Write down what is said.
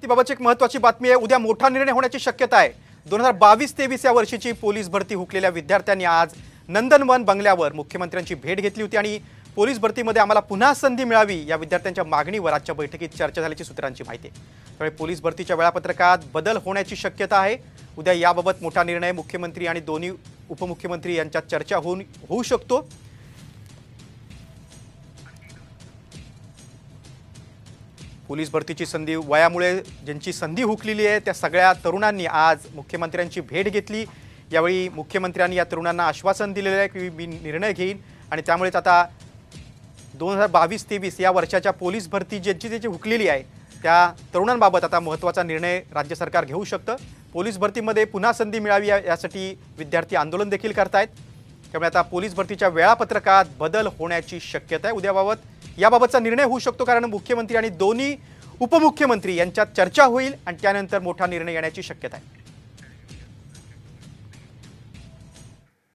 भरतीबाबतची एक महत्त्वाची बातमी आहे। उद्या मोठा निर्णय होण्याची शक्यता आहे। 2022-23 या वर्षीची पोलीस भरती हुकलेल्या विद्यार्थ्यांनी आज नंदनवन बंगल्यावर मुख्यमंत्र्यांची भेट घेतली होती आणि पोलीस भरतीमध्ये आम्हाला पुन्हा संधी मिळावी या विद्यार्थ्यांच्या मागणीवर आजच्या बैठकीत चर्चा झाल्याची सूत्रांची माहिती आहे। त्यामुळे पोलीस भरतीच्या वेळापत्रकात बदल होण्याची शक्यता आहे। उद्या याबाबत मोठा निर्णय मुख्यमंत्री आणि दोन्ही उपमुख्यमंत्री यांच्यात चर्चा होऊ शकतो। पोलीस भरतीची संधी वयामुळे ज्यांची संधी हुकलेली आहे त्या सगळ्या तरुणांनी आज मुख्यमंत्र्यांची भेट घेतली। यावेळी मुख्यमंत्र्यांनी या तरुणांना आश्वासन दिलेले आहे की मी निर्णय घेईन आणि त्यामुळेच आता 2022-23 या वर्षाच्या पोलीस भरती ज्यांची हुकलेली आहे त्या तरुणांबाबत आता महत्त्वाचा निर्णय राज्य सरकार घेऊ शकतं। पोलीस भरतीमध्ये पुन्हा संधी मिळावी यासाठी विद्यार्थी आंदोलन देखील करतायत। त्यामुळे आता पोलीस भरतीच्या वेळापत्रकात बदल होण्याची शक्यता आहे। याबाबतचा निर्णय होऊ शकतो कारण मुख्यमंत्री आणि दोन्ही उपमुख्यमंत्री यांच्यात चर्चा होईल आणि त्यानंतर मोठा निर्णय येण्याची शक्यता आहे।